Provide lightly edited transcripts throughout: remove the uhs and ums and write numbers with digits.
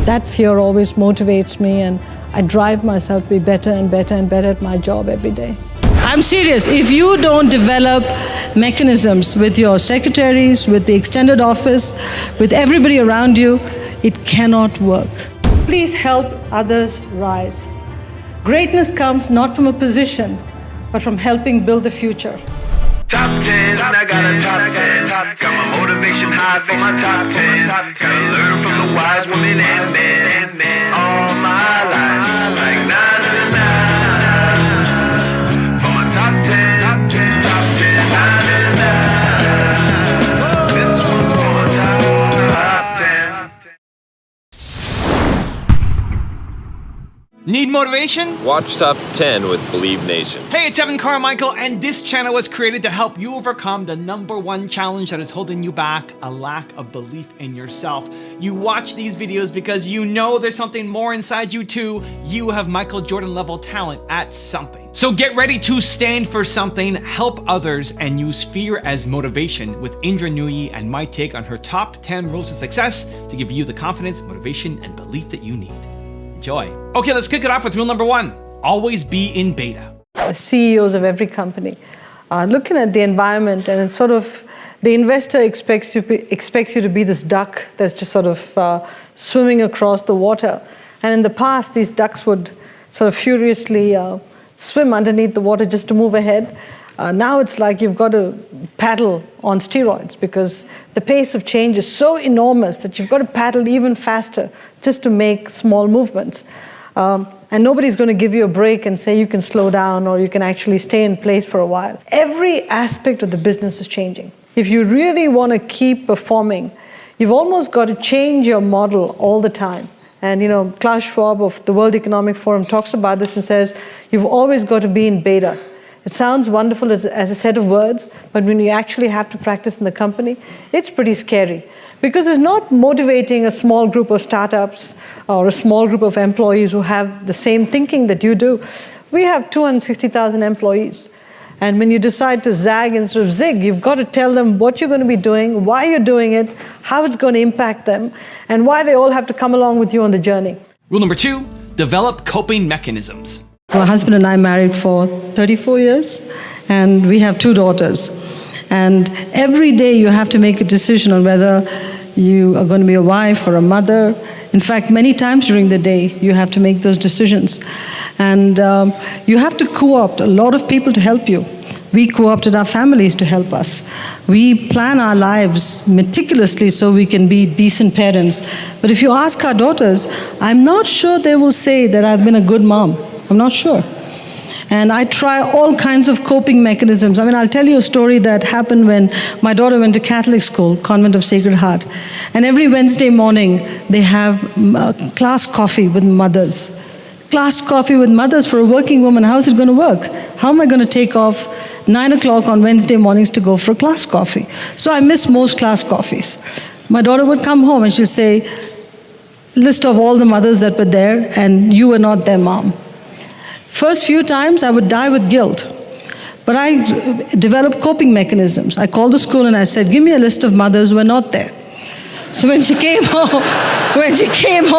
That fear always motivates me, and I drive myself to be better and better and better at my job every day. I'm serious. If you don't develop mechanisms with your secretaries, with the extended office, with everybody around you, it cannot work. Please help others rise. Greatness comes not from a position, but from helping build the future. Top 10, I got a top 10. Got my motivation high for my top 10. Gotta learn from the wise women and men all my life. Like 9 and 9. For my top 10, top 10, 9 and 9. This one's for my top 10. Need motivation? Watch Top 10 with Believe Nation. Hey, it's Carmichael, and this channel was created to help you overcome the #1 challenge that is holding you back, a lack of belief in yourself. You watch these videos because you know there's something more inside you too. You have Michael Jordan level talent at something. So get ready to stand for something, help others, and use fear as motivation with Indra Nooyi and my take on her top 10 rules of success to give you the confidence, motivation, and belief that you need. Enjoy. Okay, let's kick it off with rule #1. Always be in beta. The CEOs of every company are looking at the environment, and it's sort of, the investor expects you to be this duck that's just sort of swimming across the water. And in the past, these ducks would sort of furiously swim underneath the water just to move ahead. Now it's like you've got to paddle on steroids because the pace of change is so enormous that you've got to paddle even faster just to make small movements. And nobody's going to give you a break and say you can slow down or you can actually stay in place for a while. Every aspect of the business is changing. If you really want to keep performing, you've almost got to change your model all the time. And you know, Klaus Schwab of the World Economic Forum talks about this and says, you've always got to be in beta. It sounds wonderful as a set of words, but when you actually have to practice in the company, it's pretty scary. Because it's not motivating a small group of startups or a small group of employees who have the same thinking that you do. We have 260,000 employees. And when you decide to zag instead of zig, you've got to tell them what you're going to be doing, why you're doing it, how it's going to impact them, and why they all have to come along with you on the journey. Rule #2, develop coping mechanisms. My husband and I married for 34 years, and we have 2 daughters. And every day you have to make a decision on whether you are going to be a wife or a mother. In fact, many times during the day, you have to make those decisions. And you have to co-opt a lot of people to help you. We co-opted our families to help us. We plan our lives meticulously so we can be decent parents. But if you ask our daughters, I'm not sure they will say that I've been a good mom. I'm not sure. And I try all kinds of coping mechanisms. I mean, I'll tell you a story that happened when my daughter went to Catholic school, Convent of Sacred Heart. And every Wednesday morning, they have class coffee with mothers. Class coffee with mothers for a working woman, how is it going to work? How am I going to take off 9 o'clock on Wednesday mornings to go for a class coffee? So I miss most class coffees. My daughter would come home and she'll say, list of all the mothers that were there, and you were not their mom. First few times, I would die with guilt. But I developed coping mechanisms. I called the school and I said, give me a list of mothers who are not there. So when she came home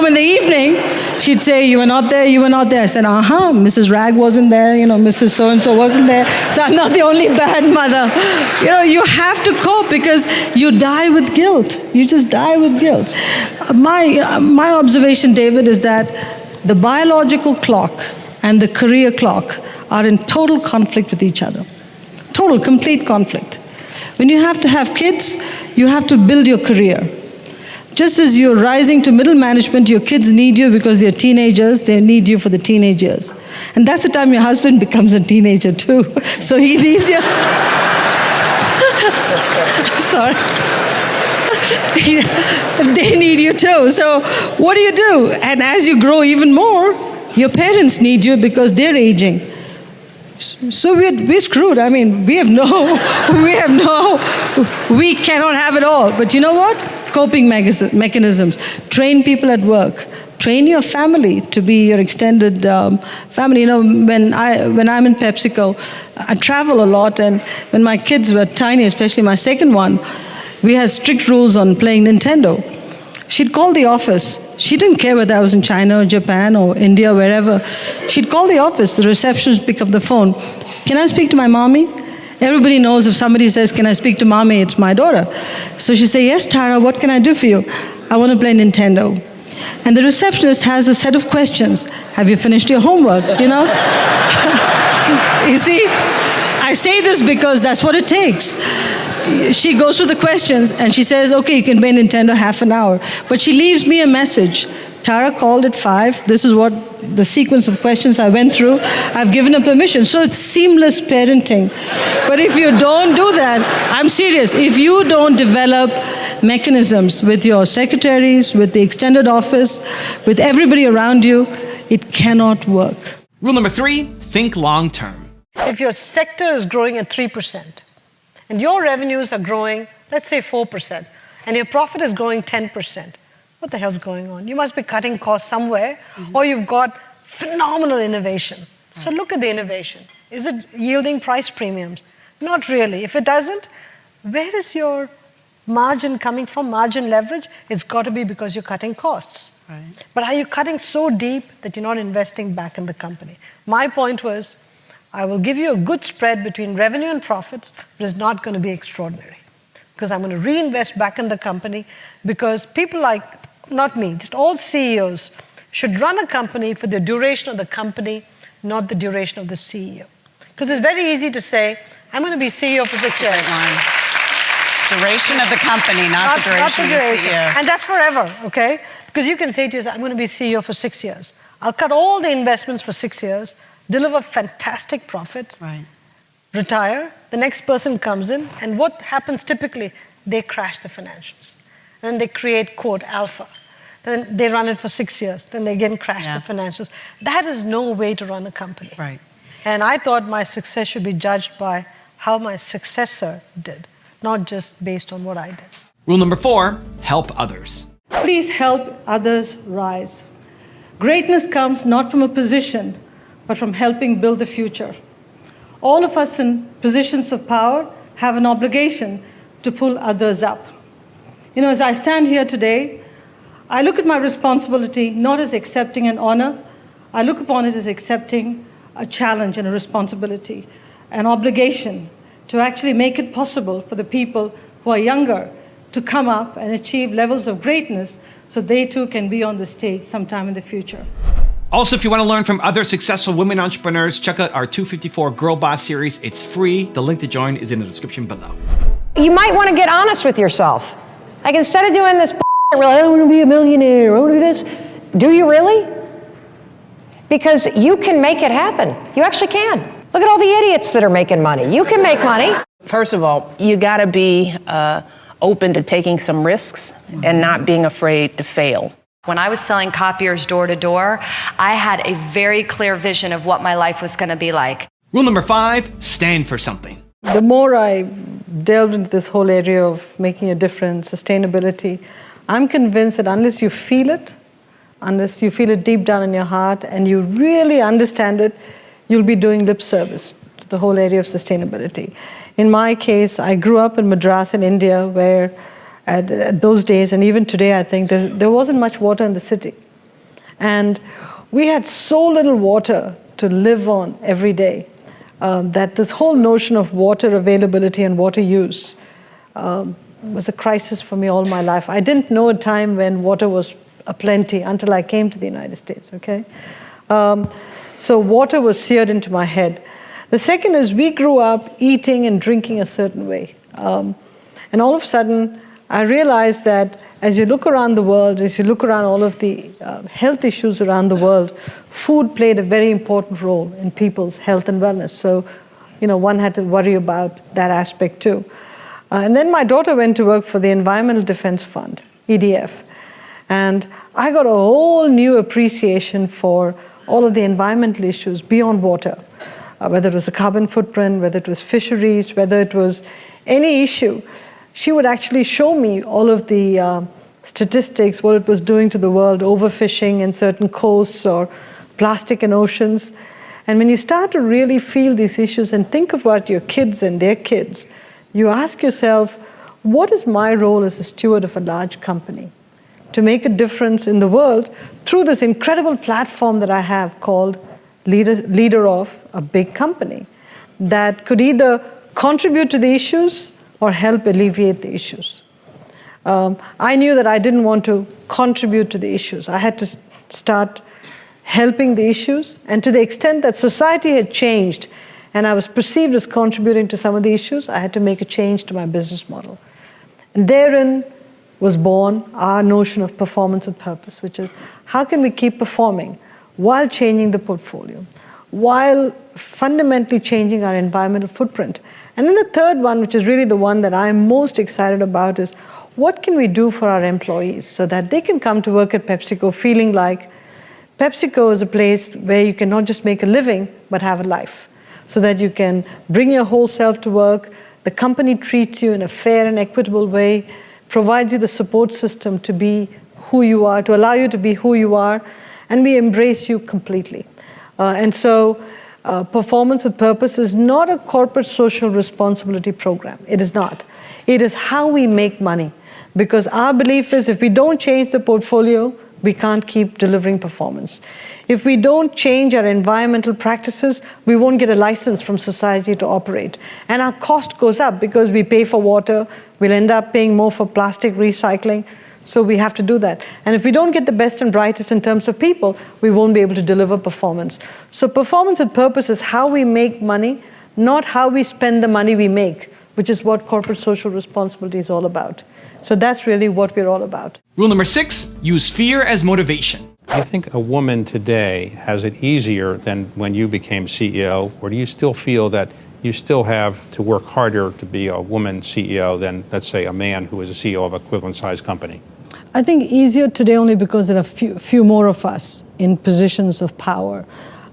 in the evening, she'd say, you were not there, you were not there. I said, Mrs. Rag wasn't there, you know, Mrs. So-and-so wasn't there. So I'm not the only bad mother. You know, you have to cope because you die with guilt. You just die with guilt. My observation, David, is that the biological clock and the career clock are in total conflict with each other. Total, complete conflict. When you have to have kids, you have to build your career. Just as you're rising to middle management, your kids need you because they're teenagers, they need you for the teenage years. And that's the time your husband becomes a teenager too. So he needs you. Sorry. They need you too. So what do? And as you grow even more, your parents need you because they're aging. So we're screwed. I mean, we cannot have it all. But you know what? Coping mechanisms. Train people at work. Train your family to be your extended family. You know, when I'm in PepsiCo, I travel a lot, and when my kids were tiny, especially my second one, we had strict rules on playing Nintendo. She'd call the office She didn't care whether I was in China or Japan or India, wherever. She'd call the office, the receptionist would pick up the phone. Can I speak to my mommy? Everybody knows if somebody says, can I speak to mommy, it's my daughter. So she'd say, yes, Tara, what can I do for you? I want to play Nintendo. And the receptionist has a set of questions. Have you finished your homework, you know? You see, I say this because that's what it takes. She goes through the questions and she says, okay, you can play Nintendo half an hour. But she leaves me a message. Tara called at 5. This is what the sequence of questions I went through. I've given her permission. So it's seamless parenting. But if you don't do that, I'm serious. If you don't develop mechanisms with your secretaries, with the extended office, with everybody around you, it cannot work. Rule number 3, think long term. If your sector is growing at 3% and your revenues are growing, let's say 4%, and your profit is growing 10%, what the hell's going on? You must be cutting costs somewhere, or you've got phenomenal innovation. So look at the innovation. Is it yielding price premiums? Not really. If it doesn't, where is your margin coming from? Margin leverage? It's got to be because you're cutting costs. Right. But are you cutting so deep that you're not investing back in the company? My point was, I will give you a good spread between revenue and profits, but it's not going to be extraordinary. Because I'm going to reinvest back in the company, because people like, not me, just all CEOs should run a company for the duration of the company, not the duration of the CEO. Because it's very easy to say, I'm going to be CEO for 6 years. Duration of the company, not the duration of the CEO. And that's forever, okay? Because you can say to yourself, I'm going to be CEO for 6 years. I'll cut all the investments for 6 years, deliver fantastic profits, retire, the next person comes in, and what happens typically? They crash the financials. Then they create, quote, alpha. Then they run it for 6 years. Then they again crash the financials. That is no way to run a company. Right. And I thought my success should be judged by how my successor did, not just based on what I did. Rule number 4, help others. Please help others rise. Greatness comes not from a position, but from helping build the future. All of us in positions of power have an obligation to pull others up. You know, as I stand here today, I look at my responsibility not as accepting an honor. I look upon it as accepting a challenge and a responsibility, an obligation to actually make it possible for the people who are younger to come up and achieve levels of greatness so they too can be on the stage sometime in the future. Also, if you want to learn from other successful women entrepreneurs, check out our 254 Girl Boss series. It's free. The link to join is in the description below. You might want to get honest with yourself. Like, instead of doing this, I want to be a millionaire, I want to do this. Do you really? Because you can make it happen. You actually can. Look at all the idiots that are making money. You can make money. First of all, you got to be open to taking some risks and not being afraid to fail. When I was selling copiers door to door, I had a very clear vision of what my life was going to be like. Rule number 5, stand for something. The more I delved into this whole area of making a difference, sustainability, I'm convinced that unless you feel it deep down in your heart and you really understand it, you'll be doing lip service to the whole area of sustainability. In my case, I grew up in Madras in India, where at those days, and even today, I think, there wasn't much water in the city. And we had so little water to live on every day that this whole notion of water availability and water use was a crisis for me all my life. I didn't know a time when water was aplenty until I came to the United States, okay? So water was seared into my head. The second is we grew up eating and drinking a certain way. And all of a sudden, I realized that as you look around the world, as you look around all of the health issues around the world, food played a very important role in people's health and wellness. So, you know, one had to worry about that aspect too. And then my daughter went to work for the Environmental Defense Fund, EDF. And I got a whole new appreciation for all of the environmental issues beyond water, whether it was the carbon footprint, whether it was fisheries, whether it was any issue. She would actually show me all of the statistics, what it was doing to the world, overfishing in certain coasts or plastic in oceans. And when you start to really feel these issues and think about your kids and their kids, you ask yourself, what is my role as a steward of a large company? to make a difference in the world through this incredible platform that I have called leader of a big company that could either contribute to the issues or help alleviate the issues. I knew that I didn't want to contribute to the issues. I had to start helping the issues, and to the extent that society had changed and I was perceived as contributing to some of the issues, I had to make a change to my business model. And therein was born our notion of performance with purpose, which is how can we keep performing while changing the portfolio, while fundamentally changing our environmental footprint. And then the third one, which is really the one that I'm most excited about, is what can we do for our employees so that they can come to work at PepsiCo feeling like PepsiCo is a place where you can not just make a living, but have a life, so that you can bring your whole self to work, the company treats you in a fair and equitable way, provides you the support system to be who you are, to allow you to be who you are, and we embrace you completely. And so performance with purpose is not a corporate social responsibility program. It is not. It is how we make money. Because our belief is if we don't change the portfolio, we can't keep delivering performance. If we don't change our environmental practices, we won't get a license from society to operate. And our cost goes up because we pay for water, we'll end up paying more for plastic recycling, so we have to do that. And if we don't get the best and brightest in terms of people, we won't be able to deliver performance. So performance with purpose is how we make money, not how we spend the money we make, which is what corporate social responsibility is all about. So that's really what we're all about. Rule number 6, use fear as motivation. Do you think a woman today has it easier than when you became CEO, or do you still feel that you still have to work harder to be a woman CEO than, let's say, a man who is a CEO of an equivalent-sized company? I think easier today only because there are few more of us in positions of power.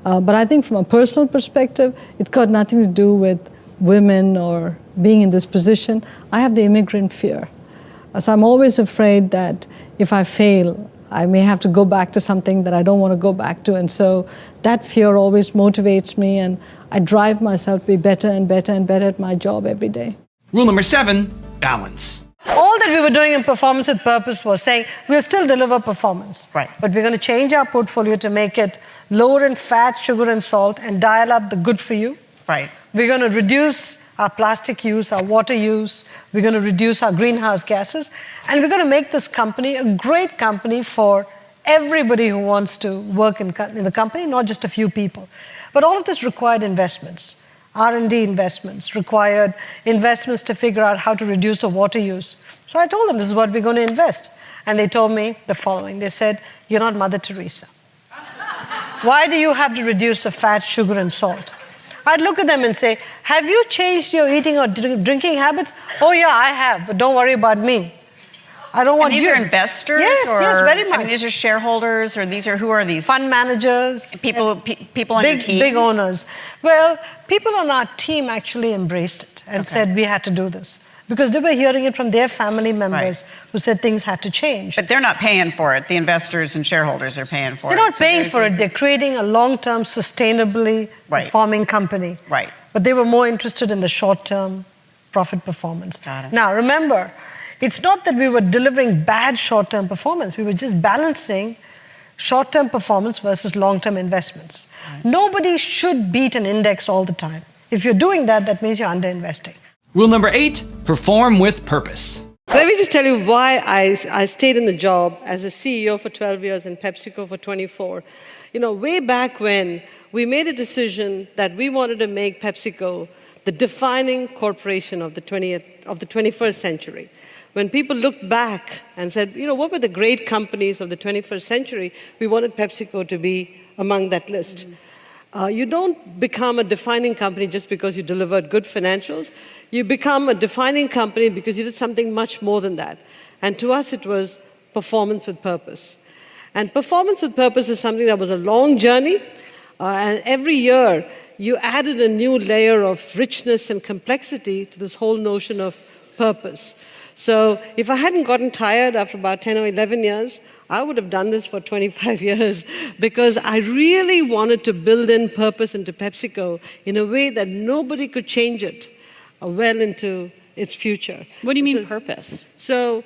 But I think from a personal perspective, it's got nothing to do with women or being in this position. I have the immigrant fear. So I'm always afraid that if I fail, I may have to go back to something that I don't want to go back to. And so that fear always motivates me, and I drive myself to be better and better and better at my job every day. Rule number 7, balance. All that we were doing in performance with purpose was saying we'll still deliver performance. Right. But we're going to change our portfolio to make it lower in fat, sugar, and salt, and dial up the good for you. Right. We're going to reduce our plastic use, our water use. We're going to reduce our greenhouse gases. And we're going to make this company a great company for everybody who wants to work in the company, not just a few people. But all of this required investments. R&D investments, required investments to figure out how to reduce the water use. So I told them this is what we're going to invest. And they told me the following. They said, you're not Mother Teresa. Why do you have to reduce the fat, sugar, and salt? I'd look at them and say, have you changed your eating or drinking habits? Oh yeah, I have, but don't worry about me. I don't want these are investors? Yes, yes, very much. I mean, these are shareholders, or who are these? Fund managers. People on your team? Big owners. Well, people on our team actually embraced it and said we had to do this. Because they were hearing it from their family members who said things had to change. But they're not paying for it. The investors and shareholders are paying for it. They're not paying for it. They're creating a long-term, sustainably performing company. Right. But they were more interested in the short-term profit performance. Got it. Now, remember, it's not that we were delivering bad short-term performance. We were just balancing short-term performance versus long-term investments. Right. Nobody should beat an index all the time. If you're doing that, that means you're underinvesting. Rule number 8, perform with purpose. Let me just tell you why I stayed in the job as a CEO for 12 years and PepsiCo for 24. You know, way back when we made a decision that we wanted to make PepsiCo the defining corporation of the 21st century. When people looked back and said, you know, what were the great companies of the 21st century, we wanted PepsiCo to be among that list. You don't become a defining company just because you delivered good financials. You become a defining company because you did something much more than that. And to us, it was performance with purpose. And performance with purpose is something that was a long journey. And every year, you added a new layer of richness and complexity to this whole notion of purpose. So if I hadn't gotten tired after about 10 or 11 years, I would have done this for 25 years because I really wanted to build in purpose into PepsiCo in a way that nobody could change it well into its future. What do you mean purpose? So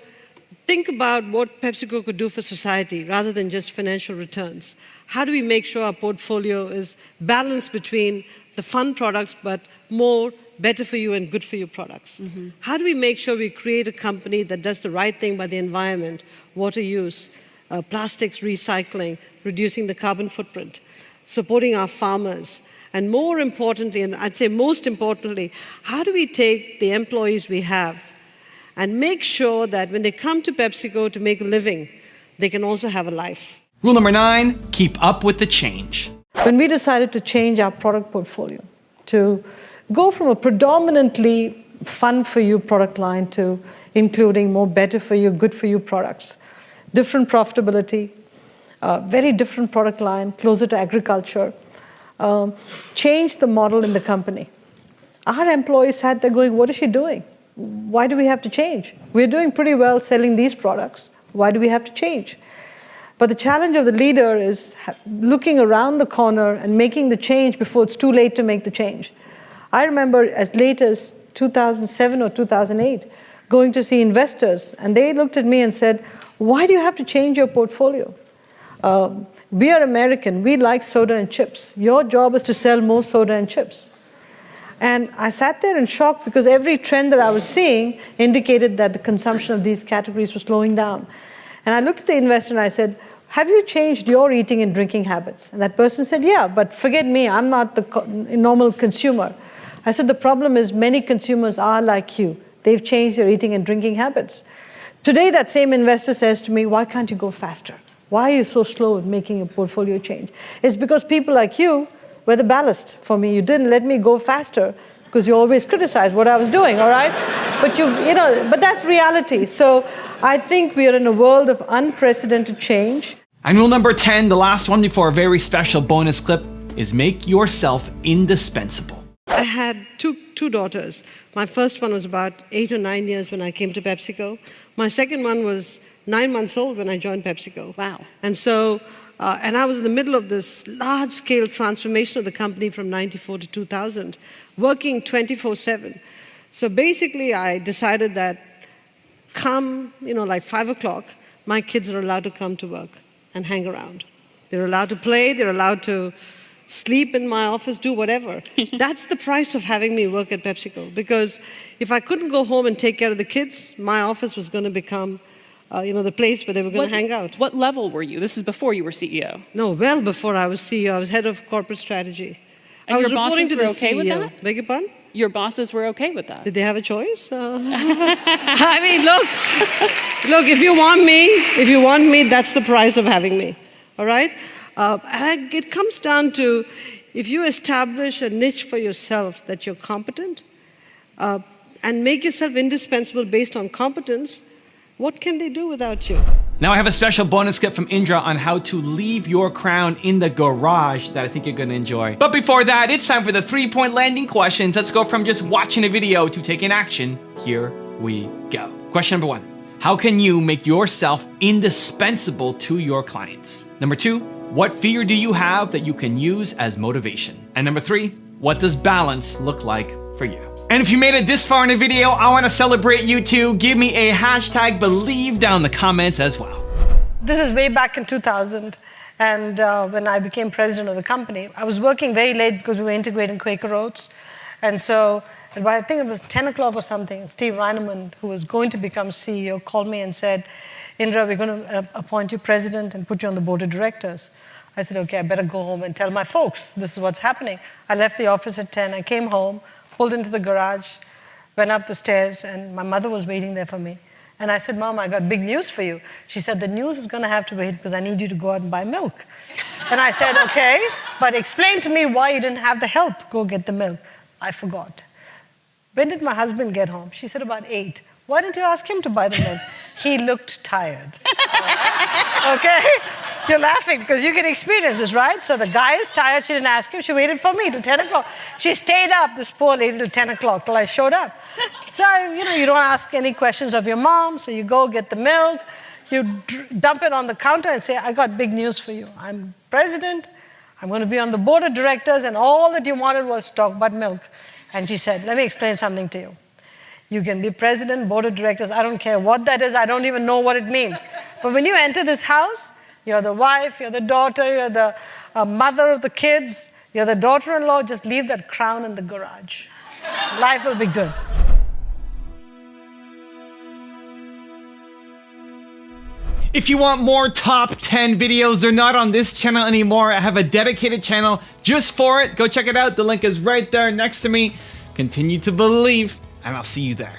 think about what PepsiCo could do for society rather than just financial returns. How do we make sure our portfolio is balanced between the fun products but more better for you and good for you products? How do we make sure we create a company that does the right thing by the environment, water use, plastics recycling, reducing the carbon footprint, supporting our farmers, and more importantly, and I'd say most importantly, how do we take the employees we have and make sure that when they come to PepsiCo to make a living, they can also have a life? Rule number 9, keep up with the change. When we decided to change our product portfolio, to go from a predominantly fun-for-you product line to including more better-for-you, good-for-you products, different profitability, very different product line, closer to agriculture, change the model in the company. Our employees sat there going, what is she doing? Why do we have to change? We're doing pretty well selling these products. Why do we have to change? But the challenge of the leader is looking around the corner and making the change before it's too late to make the change. I remember as late as 2007 or 2008 going to see investors, and they looked at me and said, why do you have to change your portfolio? We are American, we like soda and chips. Your job is to sell more soda and chips. And I sat there in shock because every trend that I was seeing indicated that the consumption of these categories was slowing down. And I looked at the investor and I said, have you changed your eating and drinking habits? And that person said, yeah, but forget me, I'm not the normal consumer. I said, the problem is many consumers are like you. They've changed their eating and drinking habits. Today, that same investor says to me, why can't you go faster? Why are you so slow at making a portfolio change? It's because people like you were the ballast for me. You didn't let me go faster because you always criticized what I was doing, all right? But that's reality. So I think we are in a world of unprecedented change. And rule number 10, the last one before a very special bonus clip, is make yourself indispensable. I had two daughters. My first one was about 8 or 9 years when I came to PepsiCo. My second one was 9 months old when I joined PepsiCo. Wow. And so, and I was in the middle of this large-scale transformation of the company from 94 to 2000, working 24/7. So basically, I decided that come, like 5 o'clock, my kids are allowed to come to work and hang around. They're allowed to play, they're allowed to sleep in my office, do whatever. That's the price of having me work at PepsiCo, because if I couldn't go home and take care of the kids, my office was going to become the place where they were going to hang out. What level were you? This is before you were CEO. No, well before I was CEO. I was head of corporate strategy. And I was your reporting bosses to the were okay CEO. with that? Beg your pardon? Your bosses were okay with that? Did they have a choice? I mean, look, if you want me, that's the price of having me, all right? And it comes down to, if you establish a niche for yourself that you're competent and make yourself indispensable based on competence, what can they do without you? Now I have a special bonus clip from Indra on how to leave your crown in the garage that I think you're going to enjoy. But before that, it's time for the 3-point landing questions. Let's go from just watching a video to taking action. Here we go. Question number 1. How can you make yourself indispensable to your clients? Number 2, what fear do you have that you can use as motivation? And number 3, what does balance look like for you? And if you made it this far in the video, I want to celebrate you too. Give me a hashtag believe down in the comments as well. This is way back in 2000. And when I became president of the company, I was working very late because we were integrating Quaker Oats. And so I think it was 10 o'clock or something, Steve Reinemund, who was going to become CEO, called me and said, Indra, we're going to appoint you president and put you on the board of directors. I said, okay, I better go home and tell my folks this is what's happening. I left the office at 10. I came home, pulled into the garage, went up the stairs, and my mother was waiting there for me. And I said, Mom, I got big news for you. She said, the news is going to have to wait because I need you to go out and buy milk. And I said, okay, but explain to me why you didn't have the help go get the milk. I forgot. When did my husband get home? She said, about 8. Why didn't you ask him to buy the milk? He looked tired. Okay? You're laughing because you can experience this, right? So the guy is tired. She didn't ask him. She waited for me till 10 o'clock. She stayed up, this poor lady, till 10 o'clock till I showed up. So, you don't ask any questions of your mom. So you go get the milk. You dump it on the counter and say, I got big news for you. I'm president. I'm going to be on the board of directors. And all that you wanted was to talk about milk. And she said, let me explain something to you. You can be president, board of directors, I don't care what that is, I don't even know what it means. But when you enter this house, you're the wife, you're the daughter, you're the mother of the kids, you're the daughter-in-law, just leave that crown in the garage. Life will be good. If you want more top 10 videos, they're not on this channel anymore. I have a dedicated channel just for it. Go check it out. The link is right there next to me. Continue to believe, and I'll see you there.